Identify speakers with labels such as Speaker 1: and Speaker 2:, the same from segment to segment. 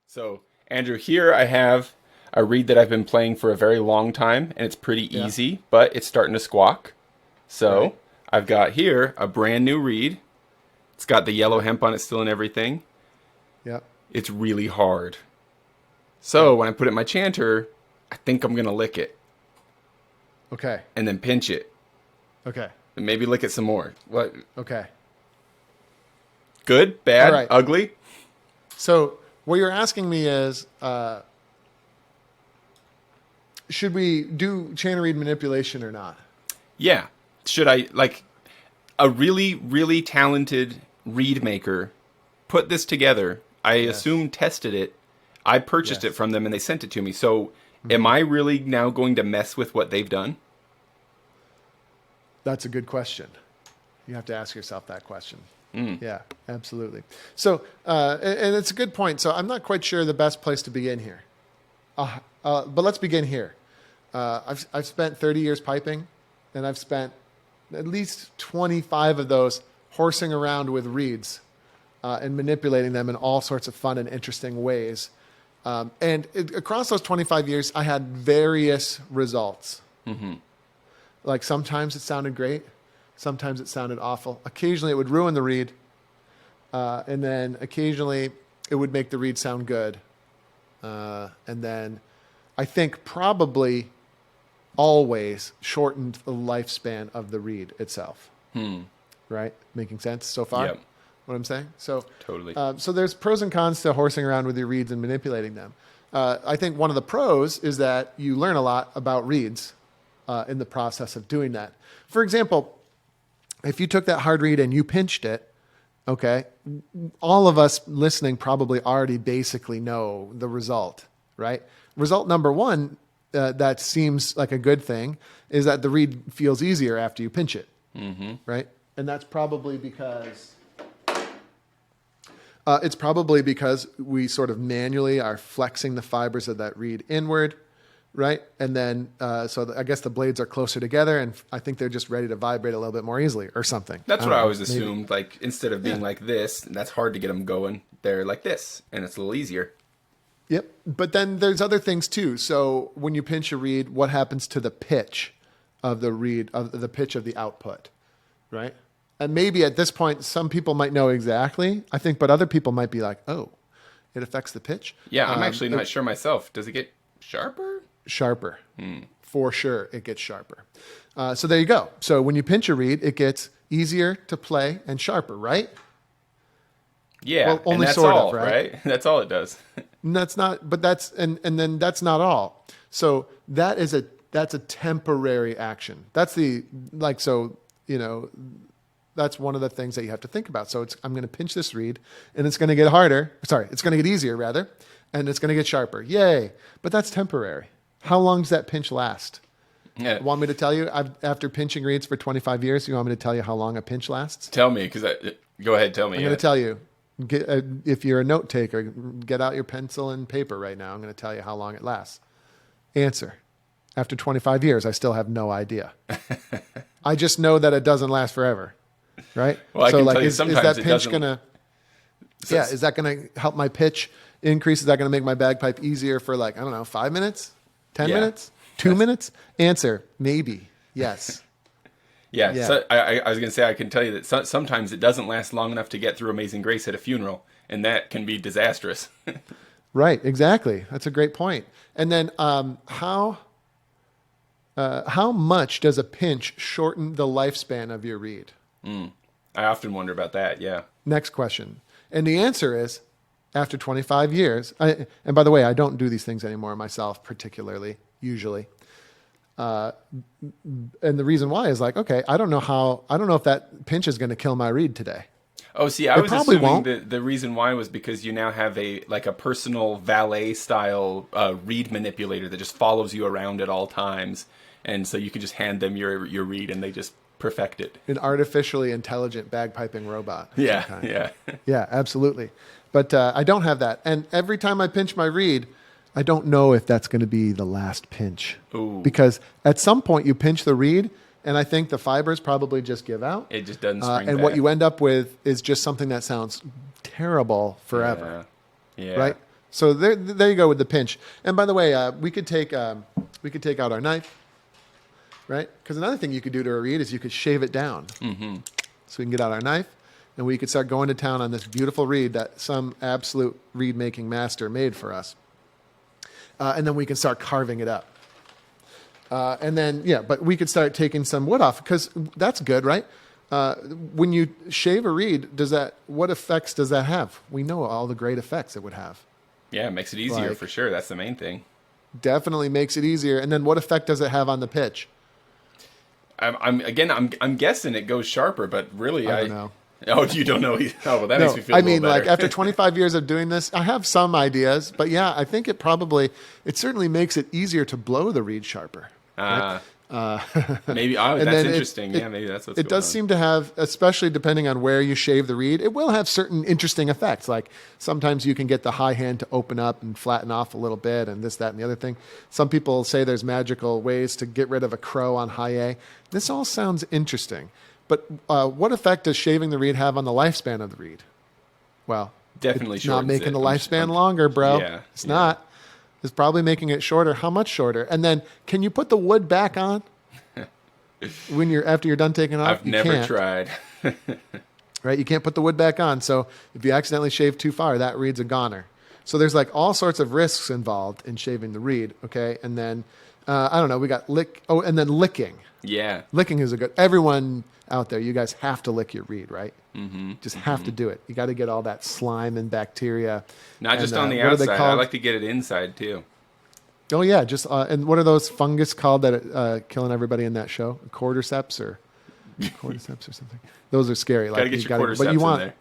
Speaker 1: So, Andrew, here I have a reed that I've been playing for a very long time, and it's pretty
Speaker 2: Yeah.
Speaker 1: easy, but it's starting to squawk. So,
Speaker 2: Right.
Speaker 1: I've got here a brand new reed. It's got the yellow
Speaker 2: Yeah.
Speaker 1: hemp on it still and everything.
Speaker 2: Yeah.
Speaker 1: It's really hard. So, when I put it in my chanter, I think I'm going to lick it
Speaker 2: Okay.
Speaker 1: and then pinch it
Speaker 2: Okay.
Speaker 1: and maybe lick it some more. What?
Speaker 2: Okay.
Speaker 1: Good? Bad?
Speaker 2: All right.
Speaker 1: Ugly?
Speaker 2: So what you're asking me is, should we do chain reed manipulation or not?
Speaker 1: Yeah. Should I, like, a really, really talented reed maker put this together? I assume tested it. I purchased it from them and they sent it to me. So am I really now going to mess with what they've done?
Speaker 2: That's a good question. You have to ask yourself that question. Yeah, absolutely. So, and it's a good point. So I'm not quite sure the best place to begin here. But let's begin here. I've spent 30 years piping, and I've spent at least 25 of those horsing around with reeds and manipulating them in all sorts of fun and interesting ways. Across those 25 years, I had various results. Like sometimes it sounded great. Sometimes it sounded awful. Occasionally it would ruin the reed. And then occasionally it would make the reed sound good. And then I think probably always shortened the lifespan of the reed itself. Right? Making sense so far?
Speaker 1: Yep.
Speaker 2: What I'm saying? So
Speaker 1: Totally.
Speaker 2: So there's pros and cons to horsing around with your reeds and manipulating them. I think one of the pros is that you learn a lot about reeds in the process of doing that. For example, if you took that hard reed and you pinched it, okay, all of us listening probably already basically know the result, right? Result number one, that seems like a good thing, is that the reed feels easier after you pinch it, right? And that's probably because we sort of manually are flexing the fibers of that reed inward, right? And then, I guess the blades are closer together, and I think they're just ready to vibrate a little bit more easily or something.
Speaker 1: That's what
Speaker 2: don't
Speaker 1: I
Speaker 2: know,
Speaker 1: always
Speaker 2: maybe.
Speaker 1: assumed. Like, instead of being like this, and that's hard to get them going, they're like this, and it's a little easier.
Speaker 2: Yep. But then there's other things too. So when you pinch a reed, what happens to the pitch of the reed, of the pitch of the output, right? And maybe at this point, some people might know exactly, I think, but other people might be like, oh, it affects the pitch?
Speaker 1: Yeah, I'm actually not sure myself. Does it get sharper?
Speaker 2: Sharper. For sure, it gets sharper. So there you go. So when you pinch a reed, it gets easier to play and sharper, right?
Speaker 1: Yeah,
Speaker 2: Well, only
Speaker 1: and that's
Speaker 2: sort of,
Speaker 1: all,
Speaker 2: right?
Speaker 1: That's all it does.
Speaker 2: And that's not, but that's, and then that's not all. So that's a temporary action. That's that's one of the things that you have to think about. So I'm going to pinch this reed and it's going to get harder. Sorry, it's going to get easier rather. And it's going to get sharper. Yay. But that's temporary. How long does that pinch last?
Speaker 1: Yeah.
Speaker 2: Want me to tell you, after pinching reeds for 25 years, you want me to tell you how long a pinch lasts?
Speaker 1: Tell me, because go ahead, tell me.
Speaker 2: I'm going to tell you. If you're a note taker, get out your pencil and paper right now. I'm going to tell you how long it lasts. Answer. After 25 years, I still have no idea. I just know that it doesn't last forever. Right?
Speaker 1: Well, I can tell you
Speaker 2: is
Speaker 1: sometimes
Speaker 2: that
Speaker 1: it
Speaker 2: pinch
Speaker 1: doesn't.
Speaker 2: going to... Yeah, is that going to help my pitch increase? Is that going to make my bagpipe easier for 5 minutes? 10
Speaker 1: Yeah.
Speaker 2: minutes? 2 minutes? Answer, maybe. Yes.
Speaker 1: Yeah,
Speaker 2: Yeah.
Speaker 1: So I was going to say, I can tell you that sometimes it doesn't last long enough to get through Amazing Grace at a funeral, and that can be disastrous.
Speaker 2: Right, exactly. That's a great point. And then how much does a pinch shorten the lifespan of your reed?
Speaker 1: I often wonder about that, yeah.
Speaker 2: Next question. And the answer is, after 25 years, and by the way, I don't do these things anymore myself, particularly, usually. And the reason why is okay, I don't know if that pinch is going to kill my reed today.
Speaker 1: Oh, see, I was
Speaker 2: probably
Speaker 1: assuming
Speaker 2: won't.
Speaker 1: the reason why was because you now have a personal valet style reed manipulator that just follows you around at all times, and so you can just hand them your reed and they just perfect it.
Speaker 2: An artificially intelligent bagpiping robot.
Speaker 1: Yeah,
Speaker 2: sometime.
Speaker 1: yeah.
Speaker 2: Yeah, absolutely. But I don't have that. And every time I pinch my reed, I don't know if that's going to be the last pinch.
Speaker 1: Ooh.
Speaker 2: Because at some point you pinch the reed And I think the fibers probably just give out.
Speaker 1: It just doesn't spring
Speaker 2: and
Speaker 1: back.
Speaker 2: what you end up with is just something that sounds terrible forever.
Speaker 1: Yeah.
Speaker 2: Right? So there you go with the pinch. And by the way, we could take out our knife, right? Because another thing you could do to a reed is you could shave it down. Mm-hmm. So we can get out our knife, and we could start going to town on this beautiful reed that some absolute reed making master made for us. And then we can start carving it up. And then, but we could start taking some wood off, because that's good, right? When you shave a reed, what effects does that have? We know all the great effects it would have.
Speaker 1: Yeah, it makes it easier for sure. That's the main thing.
Speaker 2: Definitely makes it easier. And then what effect does it have on the pitch?
Speaker 1: I'm guessing it goes sharper, but really
Speaker 2: I don't know.
Speaker 1: Oh, you don't know? Oh, well, that makes me feel a little better.
Speaker 2: Like after 25 years of doing this, I have some ideas, but yeah, I think it certainly makes it easier to blow the reed sharper. Right?
Speaker 1: Maybe. Oh, that's interesting. Maybe that's what's going on.
Speaker 2: It does seem to have, especially depending on where you shave the reed, it will have certain interesting effects. Like sometimes you can get the high hand to open up and flatten off a little bit, and this, that, and the other thing. Some people say there's magical ways to get rid of a crow on high A. This all sounds interesting. But what effect does shaving the reed have on the lifespan of the reed? Well,
Speaker 1: definitely
Speaker 2: it's not making the lifespan longer, bro.
Speaker 1: Yeah,
Speaker 2: it's not. It's probably making it shorter. How much shorter? And then, can you put the wood back on after you're done taking it off?
Speaker 1: I've never tried.
Speaker 2: Right? You can't put the wood back on. So if you accidentally shave too far, that reed's a goner. So there's like all sorts of risks involved in shaving the reed. Okay, and then I don't know. We got and then licking.
Speaker 1: Yeah,
Speaker 2: licking is everyone out there, you guys have to lick your reed, right? Mm-hmm. Just have to do it. You got to get all that slime and bacteria.
Speaker 1: Not just on the outside. I like to get it inside too.
Speaker 2: Oh yeah, and what are those fungus called that killing everybody in that show? Cordyceps or something. Those are scary.
Speaker 1: Gotta get your cordyceps in there.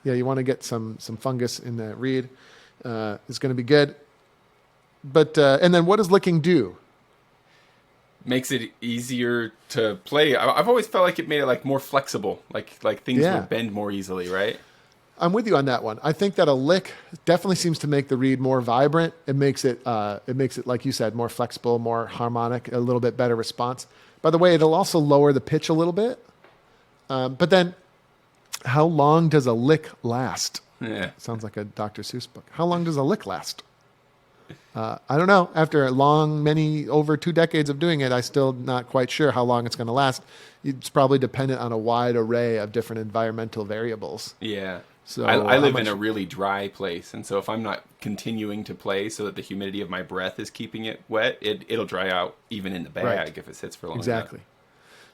Speaker 2: Yeah, you want to get some fungus in that reed. It's going to be good. But and then what does licking do?
Speaker 1: Makes it easier to play. I've always felt like it made it like more flexible, like things would bend more easily, right?
Speaker 2: I'm with you on that one. I think that a lick definitely seems to make the reed more vibrant. It makes it like you said, more flexible, more harmonic, a little bit better response. By the way, it'll also lower the pitch a little bit. But then, how long does a lick last?
Speaker 1: Yeah,
Speaker 2: sounds like a Dr. Seuss book. How long does a lick last? I don't know. After over 2 decades of doing it, I'm still not quite sure how long it's going to last. It's probably dependent on a wide array of different environmental variables.
Speaker 1: Yeah. So I live in a really dry place, and so if I'm not continuing to play so that the humidity of my breath is keeping it wet, it'll dry out even in the bag if it sits for long enough.
Speaker 2: Exactly.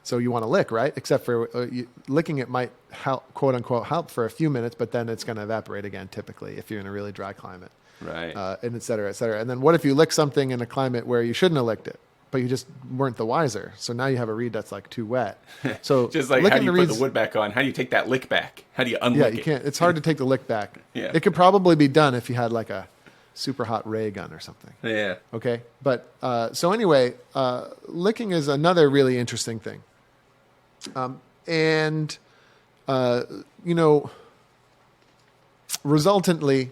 Speaker 2: So you want to lick, right? Except for licking it might help, quote unquote, help for a few minutes, but then it's going to evaporate again typically if you're in a really dry climate.
Speaker 1: Right.
Speaker 2: And et cetera, et cetera. And then what if you lick something in a climate where you shouldn't have licked it, but you just weren't the wiser? So now you have a reed that's like too wet. So
Speaker 1: just like how do you put the wood back on? How do you take that lick back? How do you unlick it?
Speaker 2: Yeah, you can't. It's hard to take the lick back.
Speaker 1: Yeah.
Speaker 2: It could probably be done if you had like a super hot ray gun or something.
Speaker 1: Yeah.
Speaker 2: Okay. But so anyway, licking is another really interesting thing. Resultantly,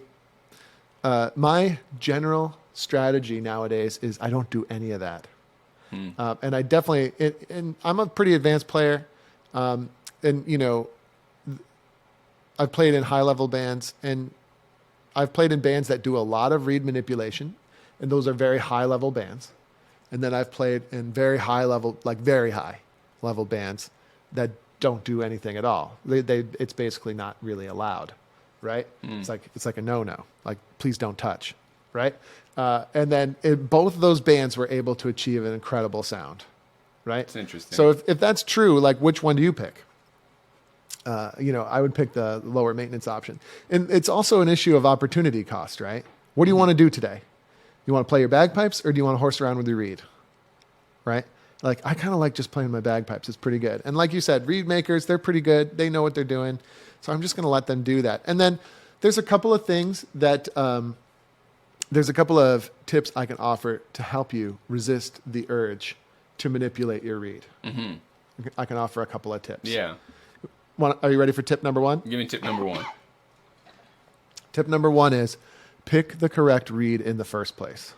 Speaker 2: my general strategy nowadays is I don't do any of that. And I definitely, and I'm a pretty advanced player. And, I've played in high-level bands, and I've played in bands that do a lot of reed manipulation, and those are very high-level bands. And then I've played in very high-level, like very high-level bands that don't do anything at all. It's basically not really allowed, right? It's like a no-no. Like, please don't touch, right? And then both of those bands were able to achieve an incredible sound, right?
Speaker 1: It's interesting.
Speaker 2: So if that's true, like, which one do you pick? I would pick the lower maintenance option. And it's also an issue of opportunity cost, right? What do you want to do today? You want to play your bagpipes, or do you want to horse around with your reed, right? Like, I kind of like just playing my bagpipes. It's pretty good. And like you said, reed makers, they're pretty good. They know what they're doing. So I'm just going to let them do that. And then there's a couple of things that, there's a couple of tips I can offer to help you resist the urge to manipulate your reed. Mm-hmm. I can offer a couple of tips.
Speaker 1: Yeah.
Speaker 2: Are you ready for tip number one?
Speaker 1: Give me tip number one.
Speaker 2: Tip number one is pick the correct reed in the first place.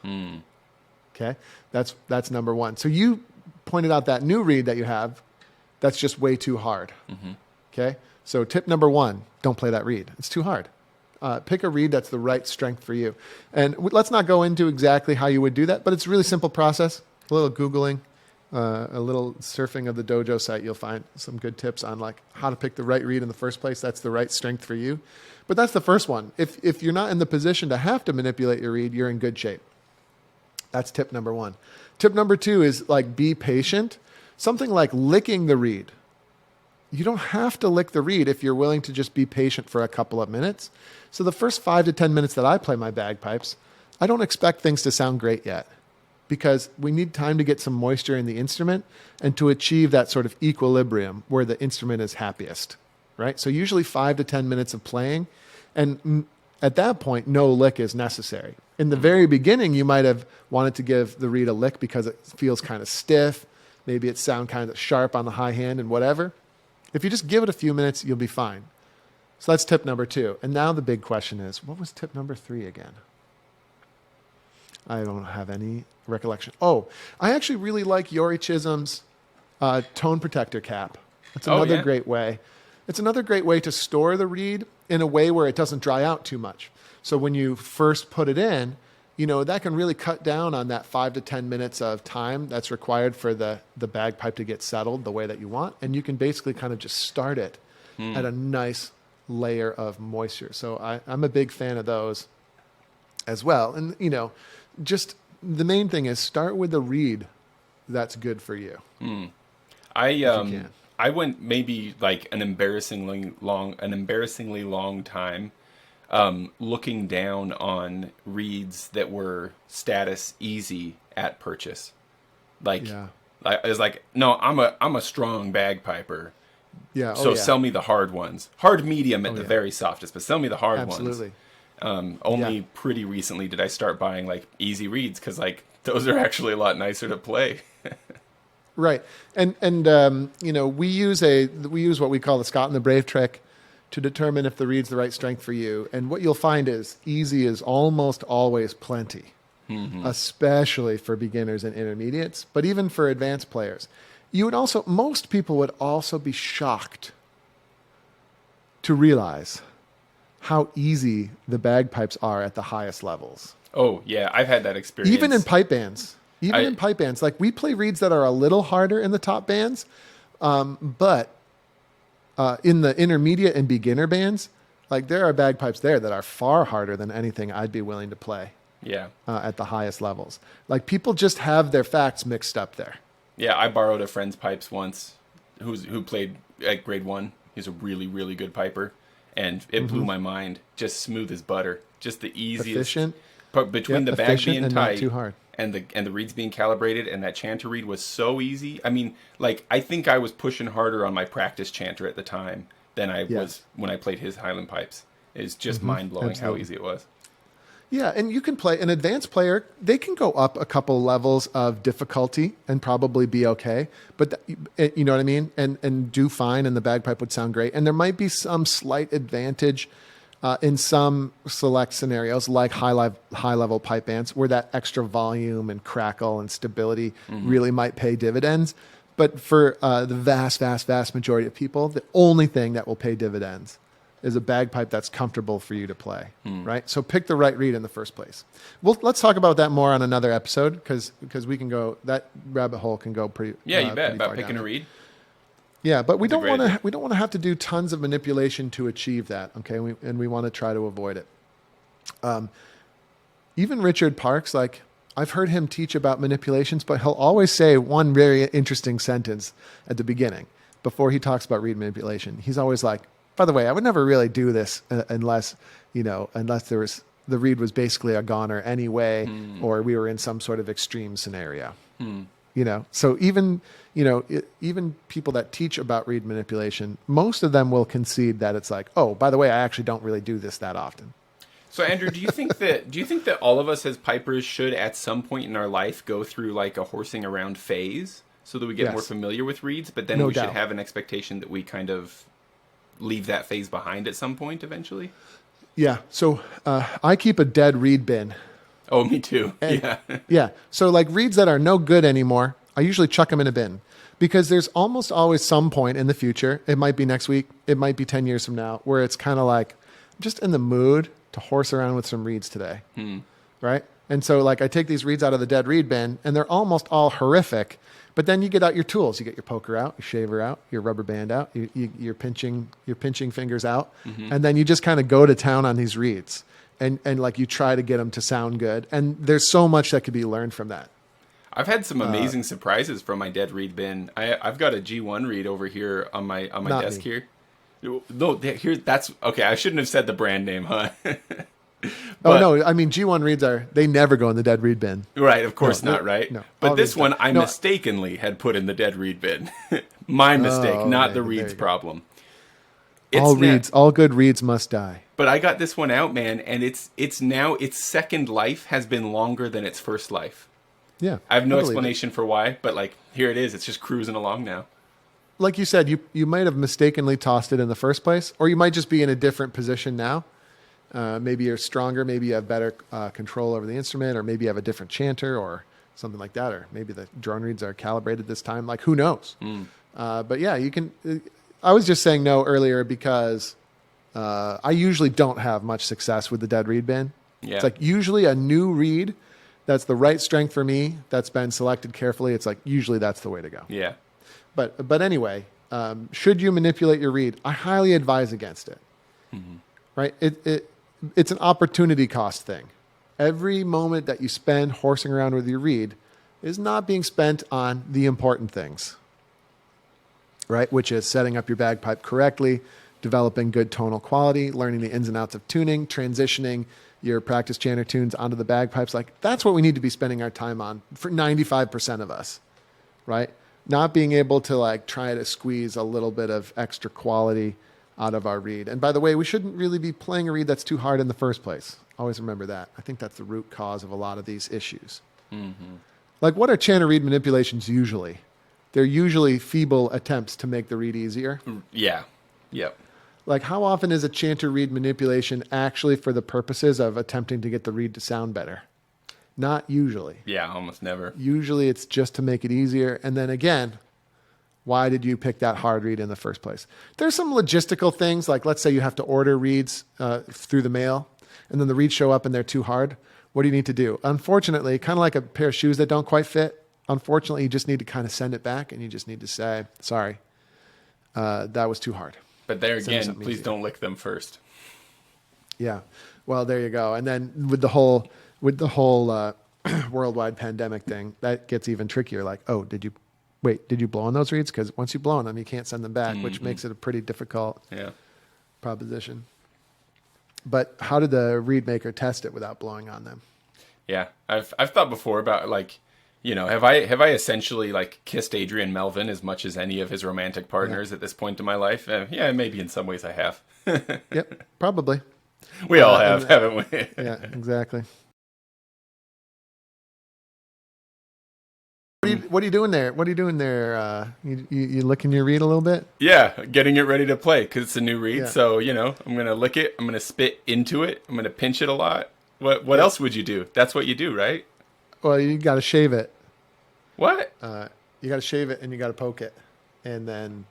Speaker 2: Okay? That's number one. So you pointed out that new reed that you have, that's just way too hard. Okay? So tip number 1, don't play that reed. It's too hard. Pick a reed that's the right strength for you. And let's not go into exactly how you would do that, but it's a really simple process. A little Googling, a little surfing of the dojo site, you'll find some good tips on like how to pick the right reed in the first place. That's the right strength for you. But that's the first one. If you're not in the position to have to manipulate your reed, you're in good shape. That's tip number 1. Tip number 2 is like be patient. Something like licking the reed. You don't have to lick the reed if you're willing to just be patient for a couple of minutes. So the first 5 to 10 minutes that I play my bagpipes, I don't expect things to sound great yet because we need time to get some moisture in the instrument and to achieve that sort of equilibrium where the instrument is happiest, right? So usually 5 to 10 minutes of playing, and at that point, no lick is necessary. In the very beginning, you might have wanted to give the reed a lick because it feels kind of stiff. Maybe it sounds kind of sharp on the high hand and whatever. If you just give it a few minutes, you'll be fine. So that's tip number 2. And now the big question is, what was tip number 3 again? I don't have any recollection. Oh, I actually really like Yori Chisholm's tone protector cap. It's another great way. It's another great way to store the reed in a way where it doesn't dry out too much. So when you first put it in, that can really cut down on that 5 to 10 minutes of time that's required for the bagpipe to get settled the way that you want. And you can basically kind of just start it at a nice layer of moisture. So I'm a big fan of those as well. And, just the main thing is start with a reed that's good for you.
Speaker 1: I went maybe like an embarrassingly long time looking down on reeds that were status easy at purchase. I was like, no, I'm a strong bagpiper.
Speaker 2: Yeah.
Speaker 1: Sell me the hard ones. Hard medium at the very softest, but sell me the hard ones.
Speaker 2: Absolutely.
Speaker 1: Only pretty recently did I start buying like easy reeds because like those are actually a lot nicer to play.
Speaker 2: Right. And we use what we call the Scott and the Brave trick to determine if the reed's the right strength for you. And what you'll find is easy is almost always plenty, especially for beginners and intermediates, but even for advanced players. Most people would also be shocked to realize how easy the bagpipes are at the highest levels.
Speaker 1: Oh, yeah, I've had that experience.
Speaker 2: Even in pipe bands. In pipe bands. Like, we play reeds that are a little harder in the top bands, but in the intermediate and beginner bands, like, there are bagpipes there that are far harder than anything I'd be willing to play.
Speaker 1: Yeah.
Speaker 2: At the highest levels. Like, people just have their facts mixed up there.
Speaker 1: Yeah, I borrowed a friend's pipes once who played at grade 1. He's a really, really good piper. And it blew my mind. Just smooth as butter. Just the easiest.
Speaker 2: Efficient.
Speaker 1: But between the bag being
Speaker 2: and
Speaker 1: tight
Speaker 2: not too hard.
Speaker 1: and the reeds being calibrated and that chanter reed was so easy. I mean, like, I think I was pushing harder on my practice chanter at the time than I was when I played his Highland pipes. It's just mind-blowing how easy it was.
Speaker 2: Yeah, and you can play, an advanced player, they can go up a couple levels of difficulty and probably be okay. But you know what I mean? And do fine, and the bagpipe would sound great. And there might be some slight advantage in some select scenarios, like high-level pipe bands, where that extra volume and crackle and stability really might pay dividends. But for the vast, vast, vast majority of people, the only thing that will pay dividends is a bagpipe that's comfortable for you to play, right? So pick the right reed in the first place. Well, let's talk about that more on another episode because we can go, that rabbit hole can go pretty.
Speaker 1: Yeah, you bet, about picking a reed.
Speaker 2: Yeah, but we don't want to have to do tons of manipulation to achieve that, okay? And we want to try to avoid it. Even Richard Parks, like, I've heard him teach about manipulations, but he'll always say one very interesting sentence at the beginning before he talks about reed manipulation. He's always like, by the way, I would never really do this unless there was, the reed was basically a goner anyway, or we were in some sort of extreme scenario. So even people that teach about reed manipulation, most of them will concede that it's like, oh, by the way, I actually don't really do this that often.
Speaker 1: So Andrew, do you think that all of us as pipers should at some point in our life go through like a horsing around phase so that we get more familiar with reeds, but then should have an expectation that we kind of leave that phase behind at some point eventually?
Speaker 2: Yeah. So I keep a dead reed bin.
Speaker 1: Oh, me too.
Speaker 2: Yeah. So like reeds that are no good anymore, I usually chuck them in a bin because there's almost always some point in the future. It might be next week. It might be 10 years from now where it's kind of like just in the mood to horse around with some reeds today. Right. And so like I take these reeds out of the dead reed bin and they're almost all horrific, but then you get out your tools. You get your poker out, your shaver out, your rubber band out, your pinching fingers out. And then you just kind of go to town on these reeds and like you try to get them to sound good. And there's so much that could be learned from that.
Speaker 1: I've had some amazing surprises from my dead reed bin. I've got a G1 reed over here on my desk here. No, here that's okay. I shouldn't have said the brand name, huh?
Speaker 2: But, oh no, I mean G1 reeds they never go in the dead reed bin.
Speaker 1: Right, of course not, right?
Speaker 2: No.
Speaker 1: But this one I mistakenly had put in the dead reed bin. My mistake, not the reeds problem.
Speaker 2: All good reeds must die.
Speaker 1: But I got this one out, man, and it's now its second life has been longer than its first life.
Speaker 2: Yeah.
Speaker 1: I have no explanation for why, but like here it is. It's just cruising along now.
Speaker 2: Like you said, you might have mistakenly tossed it in the first place, or you might just be in a different position now. Maybe you're stronger, maybe you have better control over the instrument, or maybe you have a different chanter or something like that, or maybe the drone reeds are calibrated this time. Like, who knows? But yeah, you can... I was just saying no earlier because I usually don't have much success with the dead reed bin.
Speaker 1: Yeah.
Speaker 2: It's like usually a new reed that's the right strength for me, that's been selected carefully. It's like usually that's the way to go.
Speaker 1: Yeah.
Speaker 2: But anyway, should you manipulate your reed? I highly advise against it. Right? It's an opportunity cost thing. Every moment that you spend horsing around with your reed is not being spent on the important things, right? Which is setting up your bagpipe correctly, developing good tonal quality, learning the ins and outs of tuning, transitioning your practice chanter tunes onto the bagpipes. Like that's what we need to be spending our time on for 95% of us, right? Not being able to like try to squeeze a little bit of extra quality out of our reed. And by the way, we shouldn't really be playing a reed that's too hard in the first place. Always remember that. I think that's the root cause of a lot of these issues. Like what are chanter reed manipulations usually? They're usually feeble attempts to make the reed easier.
Speaker 1: Yeah. Yep.
Speaker 2: Like how often is a chanter reed manipulation actually for the purposes of attempting to get the reed to sound better? Not usually.
Speaker 1: Yeah, almost never.
Speaker 2: Usually it's just to make it easier. And then again, why did you pick that hard reed in the first place? There's some logistical things, like let's say you have to order reeds through the mail, and then the reeds show up and they're too hard. What do you need to do? Unfortunately, kind of like a pair of shoes that don't quite fit, unfortunately, you just need to kind of send it back, and you just need to say, sorry, that was too hard.
Speaker 1: But there again, please don't lick them first. Yeah.
Speaker 2: Well, there you go. And then with the whole worldwide pandemic thing, that gets even trickier. Like, oh, did you blow on those reeds? Because once you blow on them, you can't send them back, which makes it a pretty difficult proposition. But how did the reed maker test it without blowing on them?
Speaker 1: Yeah, I've thought before about like, have I essentially like kissed Adrian Melvin as much as any of his romantic partners at this point in my life? Yeah, maybe in some ways I have.
Speaker 2: Yep, probably.
Speaker 1: We all have, haven't we?
Speaker 2: Yeah, exactly. What are you doing there? You licking your reed a little bit?
Speaker 1: Yeah, getting it ready to play because it's a new reed. Yeah. So, I'm going to lick it. I'm going to spit into it. I'm going to pinch it a lot. What else would you do? That's what you do, right?
Speaker 2: Well, you got to shave it.
Speaker 1: What?
Speaker 2: You got to shave it and you got to poke it. And then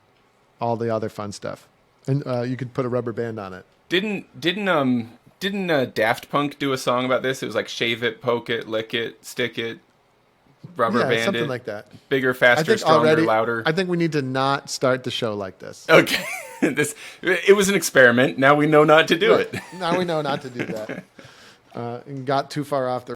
Speaker 2: all the other fun stuff. And you could put a rubber band on it.
Speaker 1: Didn't Daft Punk do a song about this? It was like shave it, poke it, lick it, stick it. Rubber band
Speaker 2: something like that.
Speaker 1: Bigger, faster, stronger, louder.
Speaker 2: I think we need to not start the show like this.
Speaker 1: Okay. It was an experiment. Now we know not to do it.
Speaker 2: Now we know not to do that. And got too far off the